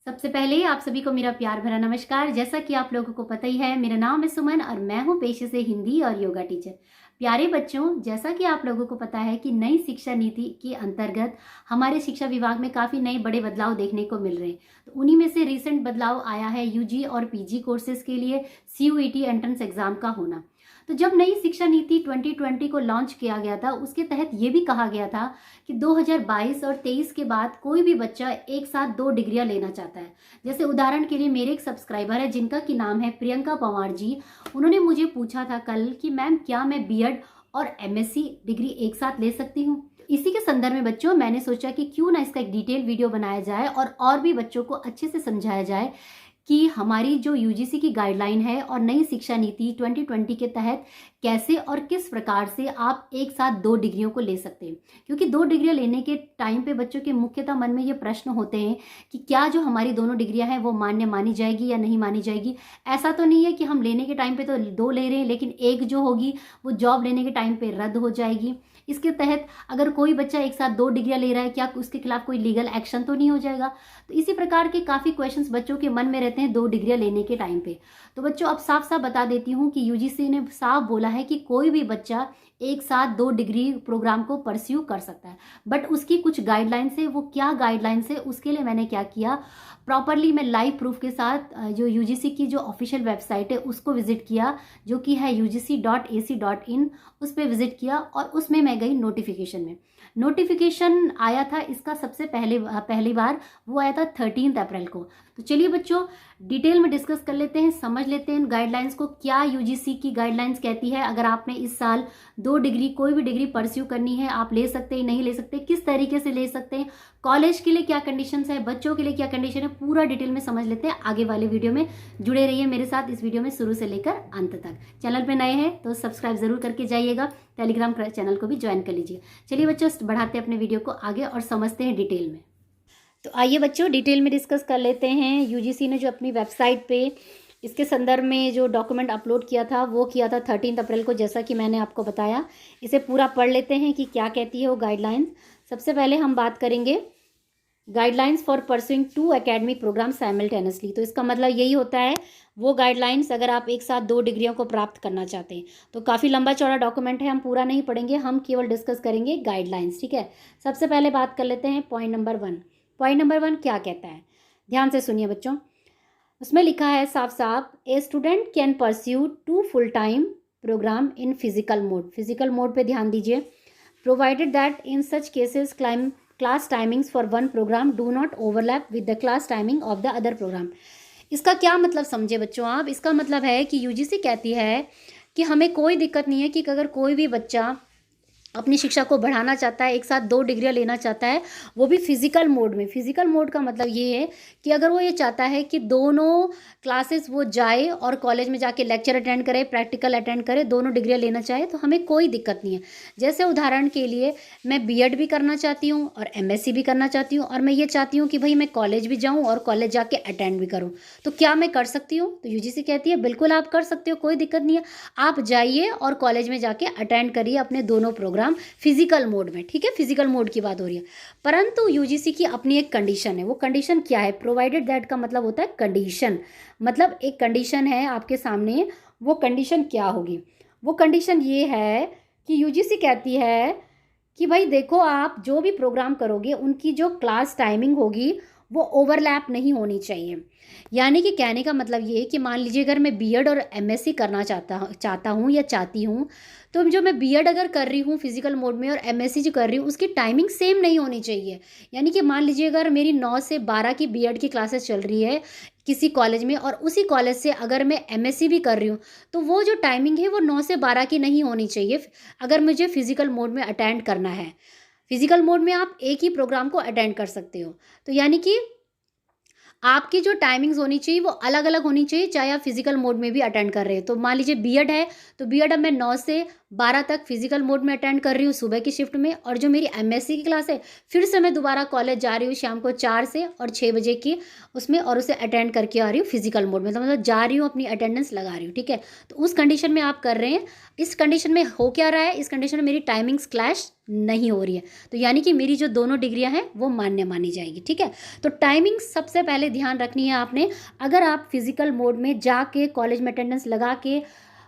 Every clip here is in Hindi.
सबसे पहले आप सभी को मेरा प्यार भरा नमस्कार। जैसा कि आप लोगों को पता ही है, मेरा नाम है सुमन और मैं हूं पेशे से हिंदी और योगा टीचर। प्यारे बच्चों, जैसा कि आप लोगों को पता है कि नई शिक्षा नीति के अंतर्गत हमारे शिक्षा विभाग में काफ़ी नए बड़े बदलाव देखने को मिल रहे हैं। तो उन्हीं में से रिसेंट बदलाव आया है यूजी और पीजी कोर्सेज के लिए सीयूईटी एंट्रेंस एग्जाम का होना। तो जब नई शिक्षा नीति 2020 को लॉन्च किया गया था, उसके तहत ये भी कहा गया था कि 2022 और 23 के बाद कोई भी बच्चा एक साथ 2 डिग्रियां लेना चाहता है। जैसे उदाहरण के लिए मेरे एक सब्सक्राइबर है जिनका कि नाम है प्रियंका पवार जी। उन्होंने मुझे पूछा था कल कि मैम क्या मैं बीएड और एमएससी डिग्री एक साथ ले सकती हूँ। इसी के संदर्भ में बच्चों मैंने सोचा कि क्यों ना इसका एक डिटेल वीडियो बनाया जाए और भी बच्चों को अच्छे से समझाया जाए कि हमारी जो यूजीसी की गाइडलाइन है और नई शिक्षा नीति 2020 के तहत कैसे और किस प्रकार से आप एक साथ 2 डिग्रियों को ले सकते हैं। क्योंकि 2 डिग्रियां लेने के टाइम पे बच्चों के मुख्यतः मन में ये प्रश्न होते हैं कि क्या जो हमारी दोनों डिग्रियां हैं वो मान्य मानी जाएगी या नहीं मानी जाएगी। ऐसा तो नहीं है कि हम लेने के टाइम पे तो 2 ले रहे हैं, लेकिन एक जो होगी वो जॉब लेने के टाइम पे रद्द हो जाएगी। इसके तहत अगर कोई बच्चा एक साथ 2 डिग्रियां ले रहा है, क्या उसके खिलाफ कोई लीगल एक्शन तो नहीं हो जाएगा। तो इसी प्रकार के काफ़ी क्वेश्चंस बच्चों के मन में रहते हैं 2 डिग्रियां लेने के टाइम पे। तो बच्चों अब साफ साफ बता देती हूँ कि यूजीसी ने साफ बोला है कि कोई भी बच्चा एक साथ 2 डिग्री प्रोग्राम को परस्यू कर सकता है, बट उसकी कुछ गाइडलाइंस है। वो क्या गाइडलाइंस है, उसके लिए मैंने क्या किया, प्रॉपरली मैं लाइव प्रूफ के साथ जो यूजीसी की जो ऑफिशियल वेबसाइट है उसको विजिट किया, जो कि है ugc.ac.in। उस पर विजिट किया और उसमें मैं गई नोटिफिकेशन में। नोटिफिकेशन आया था इसका सबसे पहली बार वो आया था 13 अप्रैल को। तो चलिए बच्चों डिटेल में डिस्कस कर लेते हैं, समझ लेते हैं गाइडलाइंस को। क्या यूजीसी की गाइडलाइंस कहती है, अगर आपने इस साल 2 डिग्री कोई भी डिग्री परस्यू करनी है, आप ले सकते हैं नहीं ले सकते, किस तरीके से ले सकते हैं, कॉलेज के लिए क्या कंडीशंस है, बच्चों के लिए क्या कंडीशन है, पूरा डिटेल में समझ लेते हैं। आगे वाले वीडियो में जुड़े रहिए मेरे साथ इस वीडियो में शुरू से लेकर अंत तक। चैनल पे नए हैं तो सब्सक्राइब जरूर करके जाइएगा, टेलीग्राम चैनल को भी ज्वाइन कर लीजिए। चलिए बच्चों बढ़ाते हैं अपने वीडियो को आगे और समझते हैं डिटेल में। तो आइए बच्चों डिटेल में डिस्कस कर लेते हैं। यूजीसी ने जो अपनी वेबसाइट पे इसके संदर्भ में जो डॉक्यूमेंट अपलोड किया था वो किया था 13 अप्रैल को, जैसा कि मैंने आपको बताया। इसे पूरा पढ़ लेते हैं कि क्या कहती है वो गाइडलाइंस। सबसे पहले हम बात करेंगे guidelines for pursuing 2 academic programme simultaneously. तो इसका मतलब यही होता है वो गाइडलाइंस अगर आप एक साथ 2 डिग्रियों को प्राप्त करना चाहते हैं। तो काफ़ी लंबा चौड़ा डॉक्यूमेंट है, हम पूरा नहीं पढ़ेंगे, हम केवल डिस्कस करेंगे गाइडलाइंस। ठीक है, सबसे पहले बात कर लेते हैं पॉइंट नंबर 1। पॉइंट नंबर 1 क्या कहता है, ध्यान से सुनिए बच्चों। उसमें लिखा है साफ साफ, a student can pursue 2 full time program in physical mode. Physical mode पे ध्यान दीजिए। Provided that in such cases class timings for one program do not overlap with the class timing of the other program. इसका क्या मतलब समझे बच्चों आप। इसका मतलब है कि यूजीसी कहती है कि हमें कोई दिक्कत नहीं है कि अगर कोई भी बच्चा अपनी शिक्षा को बढ़ाना चाहता है, एक साथ 2 डिग्रियां लेना चाहता है, वो भी फिजिकल मोड में। फिजिकल मोड का मतलब ये है कि अगर वो ये चाहता है कि दोनों क्लासेस वो जाए और कॉलेज में जाके लेक्चर अटेंड करे, प्रैक्टिकल अटेंड करे, दोनों डिग्रियां लेना चाहे, तो हमें कोई दिक्कत नहीं है। जैसे उदाहरण के लिए मैं बीएड भी करना चाहती हूँ और एमएससी भी करना चाहती हूँ, और मैं ये चाहती हूँ कि भाई मैं कॉलेज भी जाऊँ और कॉलेज जाके अटेंड भी करूँ, तो क्या मैं कर सकती हूँ। तो यूजीसी कहती है बिल्कुल आप कर सकते हो, कोई दिक्कत नहीं है। आप जाइए और कॉलेज में जाके अटेंड करिए अपने दोनों प्रोग्राम फिजिकल मोड में। ठीक है, फिजिकल मोड की बात हो रही है। परंतु यूजीसी की अपनी एक कंडीशन है। वो कंडीशन क्या है, प्रोवाइडेड दैट का मतलब होता है कंडीशन, मतलब एक कंडीशन है आपके सामने। वो कंडीशन क्या होगी, वो कंडीशन ये है कि यूजीसी कहती है कि भाई देखो आप जो भी प्रोग्राम करोगे उनकी जो क्लास टाइमिंग होगी वो ओवरलैप नहीं होनी चाहिए। यानी कि कहने का मतलब ये है कि मान लीजिए अगर मैं बीएड और एमएससी करना चाहता हूँ या चाहती हूँ, तो जो मैं बीएड अगर कर रही हूँ फिजिकल मोड में और एमएससी जो कर रही हूँ उसकी टाइमिंग सेम नहीं होनी चाहिए। यानी कि मान लीजिए अगर मेरी 9 से 12 की बीएड की क्लासेस चल रही है किसी कॉलेज में, और उसी कॉलेज से अगर मैं एमएससी भी कर रही हूँ, तो वो जो टाइमिंग है वो 9 से 12 की नहीं होनी चाहिए अगर मुझे फिजिकल मोड में अटेंड करना है। फिजिकल मोड में आप एक ही प्रोग्राम को अटेंड कर सकते हो। तो यानी कि आपकी जो टाइमिंग्स होनी चाहिए वो अलग अलग होनी चाहिए, चाहे आप फिजिकल मोड में भी अटेंड कर रहे हो। तो मान लीजिए बीएड है, तो बीएड अब मैं 9 से 12 तक फिजिकल मोड में अटेंड कर रही हूँ सुबह की शिफ्ट में, और जो मेरी एमएससी की क्लास है फिर से मैं दोबारा कॉलेज जा रही हूँ शाम को 4 से और 6 बजे की उसमें, और उसे अटेंड करके आ रही हूँ फिजिकल मोड में, तो मतलब जा रही हूँ अपनी अटेंडेंस लगा रही हूँ, ठीक है। तो उस कंडीशन में आप कर रहे हैं। इस कंडीशन में हो क्या रहा है, इस कंडीशन में मेरी टाइमिंग्स क्लैश नहीं हो रही है, तो यानी कि मेरी जो दोनों डिग्रियां हैं वो मान्य मानी जाएगी, ठीक है। तो टाइमिंग सबसे पहले ध्यान रखनी है आपने। अगर आप फिजिकल मोड में जाके कॉलेज में अटेंडेंस लगा के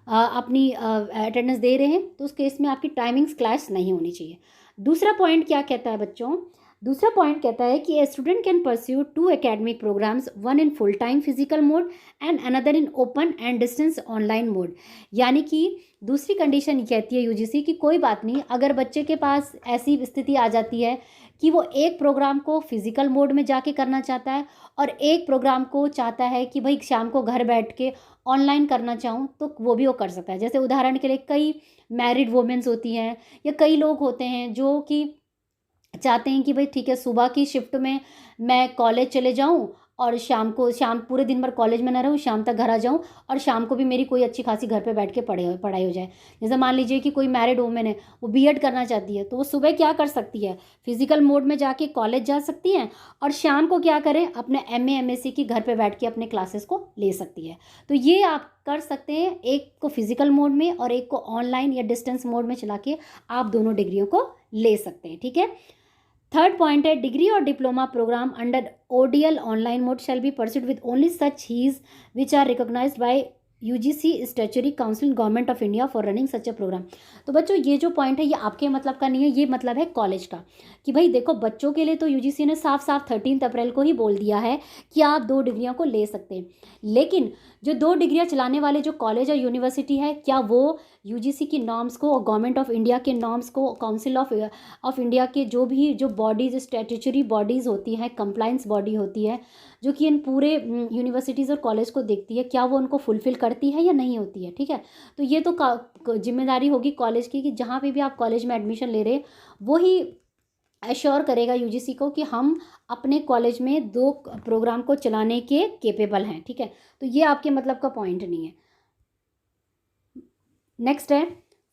अपनी अटेंडेंस दे रहे हैं तो उस केस में आपकी टाइमिंग्स क्लैश नहीं होनी चाहिए। दूसरा पॉइंट क्या कहता है बच्चों, दूसरा पॉइंट कहता है कि a student can pursue 2 academic programs, one in full time physical mode and another in open and distance online mode. यानी कि दूसरी कंडीशन ये कहती है यूजीसी कि कोई बात नहीं, अगर बच्चे के पास ऐसी स्थिति आ जाती है कि वो एक प्रोग्राम को फिजिकल मोड में जाके करना चाहता है और एक प्रोग्राम को चाहता है कि भाई शाम को घर बैठ के ऑनलाइन करना चाहूँ, तो वो भी वो कर सकता है। जैसे उदाहरण के लिए कई मैरिड वुमेन्स होती हैं या कई लोग होते हैं जो कि चाहते हैं कि भाई ठीक है सुबह की शिफ्ट में मैं कॉलेज चले जाऊं और शाम पूरे दिन भर कॉलेज में ना रहूं, शाम तक घर आ जाऊं और शाम को भी मेरी कोई अच्छी खासी घर पे बैठ के पढ़ाई हो जाए। जैसे मान लीजिए कि कोई मैरिड वुमेन है, वो बीएड करना चाहती है, तो वो सुबह क्या कर सकती है, फिजिकल मोड में जाके कॉलेज जा सकती हैं और शाम को क्या करें, अपने एमए एमएससी की घर पर बैठ के अपने क्लासेस को ले सकती है। तो ये आप कर सकते हैं, एक को फिजिकल मोड में और एक को ऑनलाइन या डिस्टेंस मोड में चला के आप दोनों डिग्रियों को ले सकते हैं, ठीक है। थर्ड पॉइंट है डिग्री और diploma program under ODL online mode shall be pursued with only such HEIs which are recognised by UGC statutory council government of India for running such a program. तो बच्चों ये जो पॉइंट है ये आपके मतलब का नहीं है, ये मतलब है कॉलेज का, कि भाई देखो बच्चों के लिए तो यूजीसी ने साफ साफ 13 अप्रैल को ही बोल दिया है कि आप 2 डिग्रियों को ले सकते हैं। लेकिन जो 2 डिग्रियां चलाने वाले जो कॉलेज और यूनिवर्सिटी है, क्या वो यूजीसी की नॉर्म्स को और गवर्नमेंट ऑफ इंडिया के नॉर्म्स को, काउंसिल ऑफ इंडिया के जो बॉडीज़ स्टैट्यूटरी बॉडीज़ होती हैं, कंप्लाइंस बॉडी होती है जो कि इन पूरे यूनिवर्सिटीज़ और कॉलेज को देखती है, क्या वो उनको फुलफ़िल करती है या नहीं होती है, ठीक है। तो ये तो जिम्मेदारी होगी कॉलेज की कि जहाँ पे भी आप कॉलेज में एडमिशन ले रहे वो ही एश्योर करेगा यूजीसी को कि हम अपने कॉलेज में 2 प्रोग्राम को चलाने के केपेबल हैं, ठीक है। तो ये आपके मतलब का पॉइंट नहीं है। नेक्स्ट है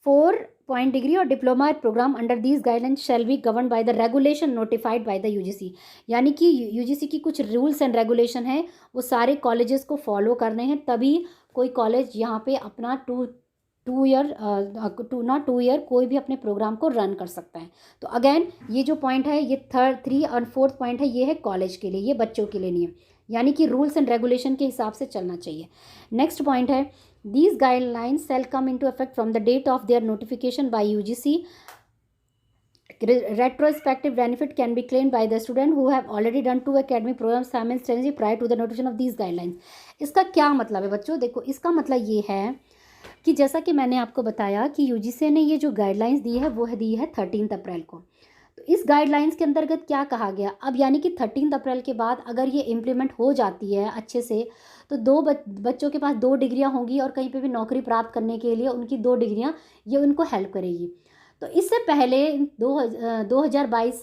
4 पॉइंट डिग्री और diploma program under these guidelines shall be govern by the regulation notified by the UGC. यानी कि यूजीसी की कुछ रूल्स एंड रेगुलेशन है, वो सारे कॉलेजेस को फॉलो करने हैं, तभी कोई कॉलेज यहाँ पे अपना टू ईयर कोई भी अपने प्रोग्राम को रन कर सकता है। तो अगेन ये जो पॉइंट है ये 3 और 4th पॉइंट है, ये है कॉलेज के लिए, ये बच्चों के लिए नहीं है, यानी कि रूल्स एंड रेगुलेशन के हिसाब से चलना चाहिए। नेक्स्ट पॉइंट है these guidelines shall come into effect from the date of their notification by UGC. Retrospective benefit can be claimed by the student who have already done 2 academic programs simultaneously prior to the notification of these guidelines. इसका क्या मतलब है बच्चों, देखो इसका मतलब ये है कि जैसा कि मैंने आपको बताया कि यूजीसी ने ये जो गाइडलाइंस दी है वो दी है 13 अप्रैल को। तो इस गाइडलाइंस के अंतर्गत क्या कहा गया, अब यानी कि 13 अप्रैल के बाद अगर ये इम्प्लीमेंट हो जाती है अच्छे से तो बच्चों के पास 2 डिग्रियां होंगी और कहीं पे भी नौकरी प्राप्त करने के लिए उनकी 2 डिग्रियां ये उनको हेल्प करेगी। तो इससे पहले 2020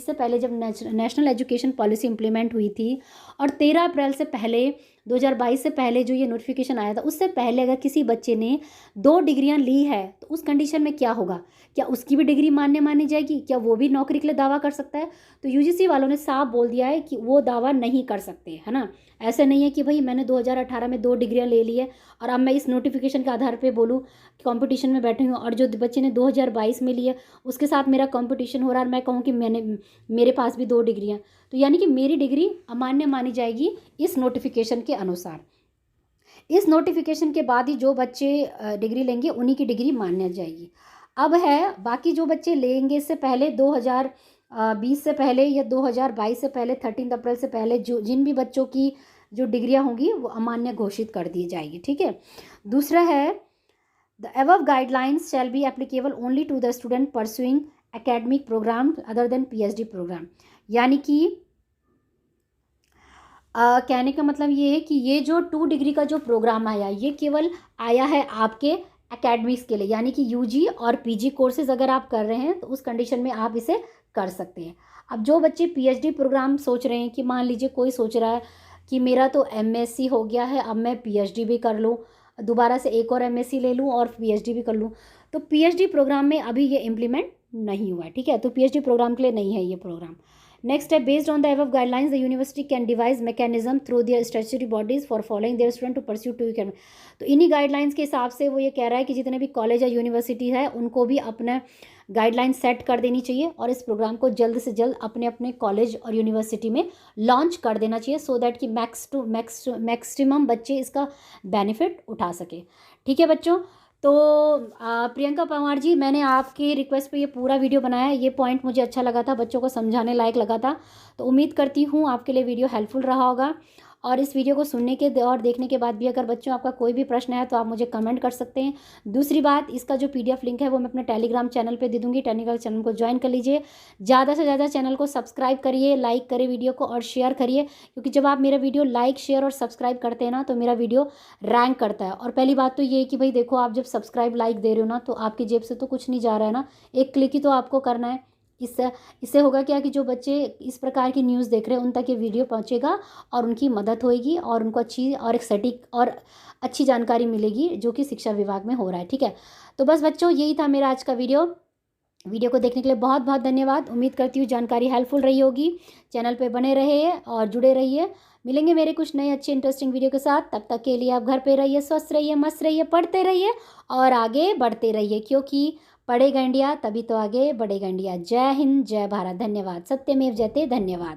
से पहले जब नेशनल एजुकेशन पॉलिसी इम्प्लीमेंट हुई थी और 13 अप्रैल से पहले 2022 से पहले जो ये नोटिफिकेशन आया था, उससे पहले अगर किसी बच्चे ने 2 डिग्रियां ली है तो उस कंडीशन में क्या होगा, क्या उसकी भी डिग्री मान्य मानी जाएगी, क्या वो भी नौकरी के लिए दावा कर सकता है। तो यूजीसी वालों ने साफ बोल दिया है कि वो दावा नहीं कर सकते, है ना। ऐसे नहीं है कि भाई मैंने 2018 में 2 डिग्रियां ले ली है और अब मैं इस नोटिफिकेशन के आधार पर बोलूँ कंपटीशन में बैठी हूँ और जो बच्चे ने 2022 में लिया उसके साथ मेरा कंपटीशन हो रहा है और मैं कहूँ कि मेरे पास भी 2 डिग्रियाँ, तो यानी कि मेरी डिग्री अमान्य मानी जाएगी इस नोटिफिकेशन के अनुसार। इस नोटिफिकेशन के बाद ही जो बच्चे डिग्री लेंगे उन्हीं की डिग्री मान्य जाएगी। अब है बाकी जो बच्चे लेंगे इससे पहले 2020 से पहले या 2022 से पहले 13 अप्रैल से पहले जो जिन भी बच्चों की जो डिग्रियां होंगी वो अमान्य घोषित कर दी जाएगी, ठीक है। दूसरा है the above guidelines shall be applicable only to the student pursuing academic program other than PhD program। यानी कि कहने का मतलब ये है कि ये जो 2 डिग्री का जो प्रोग्राम आया ये केवल आया है आपके एकेडमिक्स के लिए, यानी कि यूजी और पीजी कोर्सेज अगर आप कर रहे हैं तो उस कंडीशन में आप इसे कर सकते हैं। अब जो बच्चे पीएचडी प्रोग्राम सोच रहे हैं कि मान लीजिए कोई सोच रहा है कि मेरा तो एमएससी हो गया है, अब मैं पीएचडी भी कर लूँ, दोबारा से एक और एमएससी ले लूँ और पीएचडी भी कर लूँ, तो पीएचडी प्रोग्राम में अभी ये इम्प्लीमेंट नहीं हुआ है, ठीक है, तो पीएचडी प्रोग्राम के लिए नहीं है ये प्रोग्राम। नेक्स्ट है, based on the above guidelines the university can devise mechanism through their statutory bodies for following their student to pursue two. तो इन्हीं गाइडलाइंस के हिसाब से वो ये कह रहा है कि जितने भी कॉलेज या यूनिवर्सिटी है उनको भी अपना गाइडलाइन सेट कर देनी चाहिए और इस प्रोग्राम को जल्द से जल्द अपने अपने कॉलेज और यूनिवर्सिटी में लॉन्च कर देना चाहिए, सो दैट कि मैक्सिमम बच्चे इसका बेनिफिट उठा सके। ठीक है बच्चों, तो प्रियंका पंवार जी, मैंने आपकी रिक्वेस्ट पे ये पूरा वीडियो बनाया है। ये पॉइंट मुझे अच्छा लगा था, बच्चों को समझाने लायक लगा था, तो उम्मीद करती हूँ आपके लिए वीडियो हेल्पफुल रहा होगा। और इस वीडियो को सुनने के और देखने के बाद भी अगर बच्चों आपका कोई भी प्रश्न है तो आप मुझे कमेंट कर सकते हैं। दूसरी बात, इसका जो पीडीएफ लिंक है वो मैं अपने टेलीग्राम चैनल पे दे दूँगी, टेलीग्राम चैनल को ज्वाइन कर लीजिए। ज़्यादा से ज़्यादा चैनल को सब्सक्राइब करिए, लाइक करिए वीडियो को और शेयर करिए, क्योंकि जब आप मेरा वीडियो लाइक, शेयर और सब्सक्राइब करते हैं ना तो मेरा वीडियो रैंक करता है। और पहली बात तो ये है कि भाई देखो, आप जब सब्सक्राइब लाइक दे रहे हो ना तो आपकी जेब से तो कुछ नहीं जा रहा है ना, एक क्लिक ही तो आपको करना है। इससे होगा क्या कि जो बच्चे इस प्रकार की न्यूज़ देख रहे हैं उन तक ये वीडियो पहुंचेगा और उनकी मदद होएगी और उनको अच्छी और एक सटीक और अच्छी जानकारी मिलेगी जो कि शिक्षा विभाग में हो रहा है। ठीक है, तो बस बच्चों यही था मेरा आज का वीडियो को देखने के लिए बहुत बहुत धन्यवाद। उम्मीद करती हूँ जानकारी हेल्पफुल रही होगी। चैनल पे बने रहिए और जुड़े रहिए। मिलेंगे मेरे कुछ नए अच्छे इंटरेस्टिंग वीडियो के साथ। तब तक के लिए आप घर पे रहिए, स्वस्थ रहिए, मस्त रहिए, पढ़ते रहिए और आगे बढ़ते रहिए, क्योंकि पढ़ेगा इंडिया तभी तो आगे बढ़ेगा इंडिया। जय हिंद, जय भारत, धन्यवाद। सत्यमेव जयते, धन्यवाद।